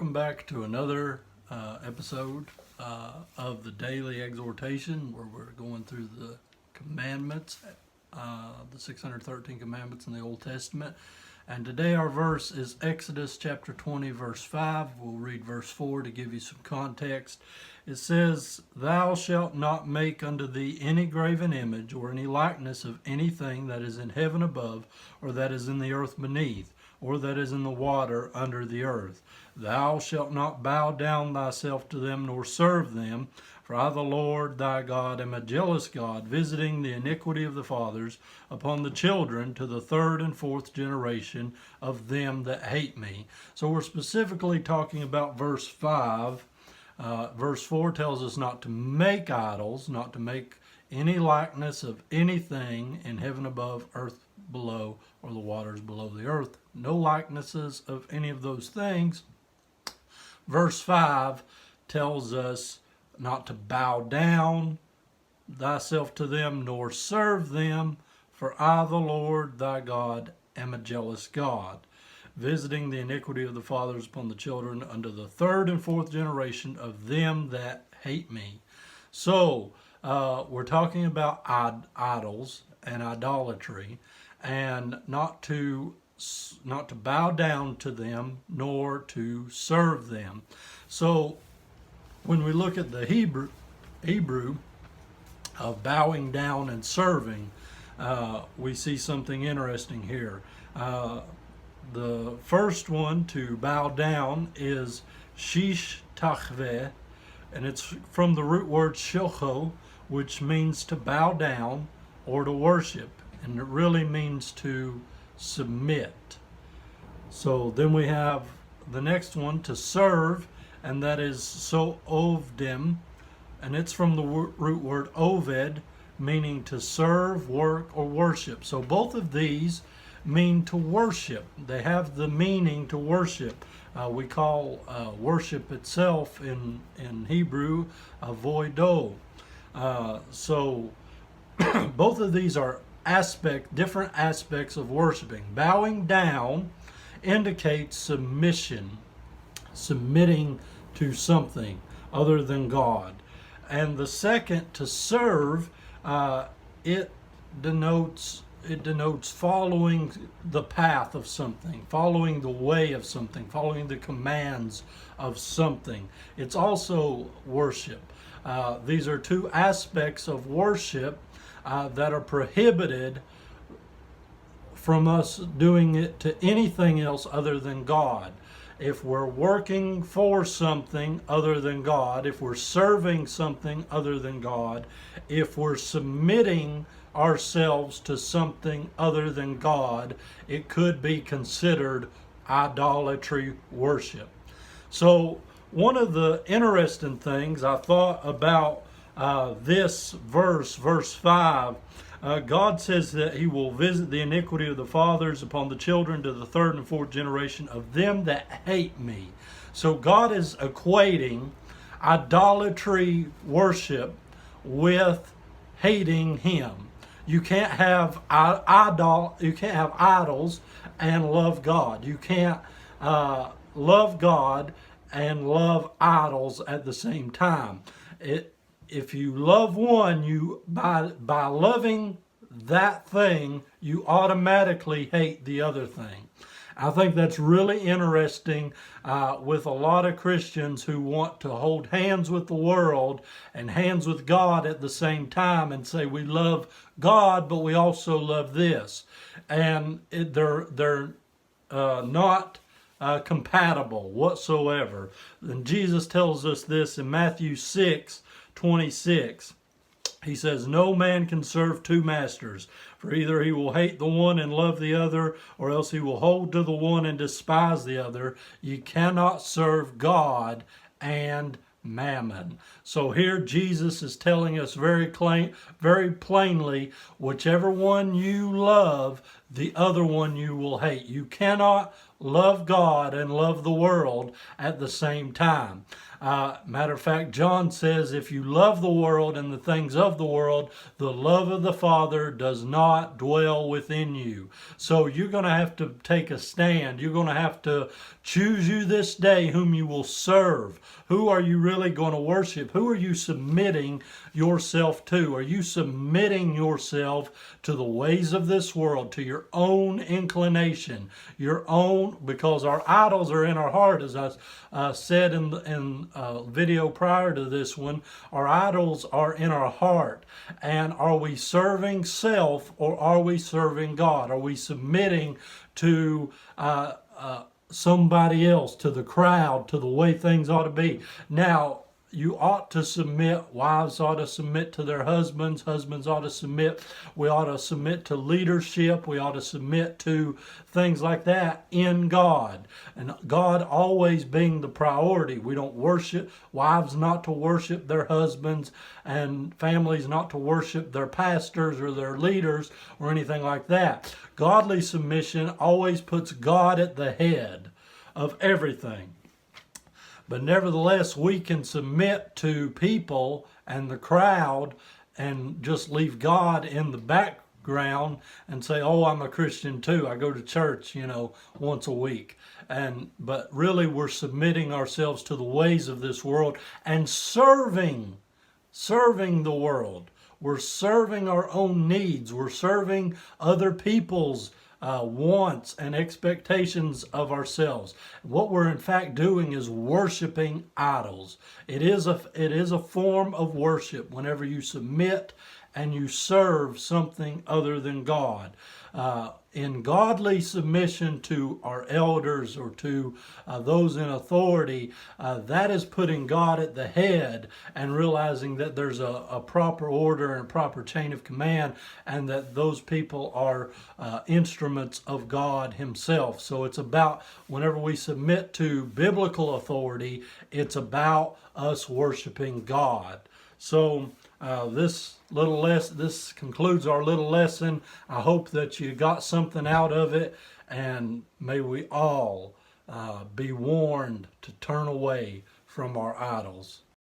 welcome back to another episode of the Daily Exhortation, where we're going through the commandments, the 613 commandments in the Old Testament. And today our verse is Exodus chapter 20, verse 5. We'll read verse 4 to give you some context. It says, "Thou shalt not make unto thee any graven image or any likeness of anything that is in heaven above, or that is in the earth beneath, or that is in the water under the earth. Thou shalt not bow down thyself to them, nor serve them. For I, the Lord thy God, am a jealous God, visiting the iniquity of the fathers upon the children to the third and fourth generation of them that hate me." So we're specifically talking about verse 5. Verse 4 tells us not to make idols, not to make any likeness of anything in heaven above, earth below, or the waters below the earth. No likenesses of any of those things. Verse 5 tells us not to bow down thyself to them, nor serve them. For I, the Lord thy God, am a jealous God, visiting the iniquity of the fathers upon the children unto the third and fourth generation of them that hate me. So we're talking about idols and idolatry, and not to bow down to them, nor to serve them. So when we look at the Hebrew of bowing down and serving, we see something interesting here. The first one, to bow down, is shish tachveh, and it's from the root word shilcho, which means to bow down or to worship, and it really means to submit. So then we have the next one, to serve, and that is so ovdim, and it's from the root word oved, meaning to serve, work, or worship. So both of these mean to worship. They have the meaning to worship. We call worship itself in Hebrew avodo. So both of these are different aspects of worshiping. Bowing down indicates submission, submitting to something other than God. And the second, to serve, it denotes following the path of something, following the way of something, following the commands of something. It's also worship. These are two aspects of worship that are prohibited from us doing it to anything else other than God. If we're working for something other than God, if we're serving something other than God, if we're submitting ourselves to something other than God, it could be considered idolatry worship. So one of the interesting things I thought about this verse 5, God says that he will visit the iniquity of the fathers upon the children to the third and fourth generation of them that hate me. So God is equating idolatry worship with hating him. You can't have idols and love God. You can't love God and love idols at the same time. If you love one, by loving that thing, you automatically hate the other thing. I think that's really interesting with a lot of Christians who want to hold hands with the world and hands with God at the same time and say we love God, but we also love this. And they're not compatible whatsoever. And Jesus tells us this in Matthew 6:26. He says, "No man can serve two masters, for either he will hate the one and love the other, or else he will hold to the one and despise the other. You cannot serve God and mammon." So here Jesus is telling us very plainly, whichever one you love, the other one you will hate. You cannot love God and love the world at the same time. Matter of fact, John says, if you love the world and the things of the world, the love of the Father does not dwell within you. So you're going to have to take a stand. You're going to have to choose you this day whom you will serve. Who are you really going to worship? Who are you submitting yourself to? Are you submitting yourself to the ways of this world, to your own inclination, your own, because our idols are in our heart, as I said in video prior to this one. Our idols are in our heart. And are we serving self or are we serving God? Are we submitting to somebody else, to the crowd, to the way things ought to be? Now, you ought to submit. Wives ought to submit to their husbands. Husbands ought to submit. We ought to submit to leadership. We ought to submit to things like that in God. And God always being the priority. We don't worship, wives not to worship their husbands, and families not to worship their pastors or their leaders or anything like that. Godly submission always puts God at the head of everything. But nevertheless, we can submit to people and the crowd and just leave God in the background and say, oh, I'm a Christian too. I go to church, once a week. But really we're submitting ourselves to the ways of this world and serving the world. We're serving our own needs. We're serving other people's wants and expectations of ourselves. What we're in fact doing is worshiping idols. It is a form of worship whenever you submit and you serve something other than God. In godly submission to our elders or to those in authority, that is putting God at the head and realizing that there's a proper order and a proper chain of command, and that those people are instruments of God himself. So it's about, whenever we submit to biblical authority, it's about us worshiping God. So this concludes our little lesson. I hope that you got something out of it, and may we all be warned to turn away from our idols.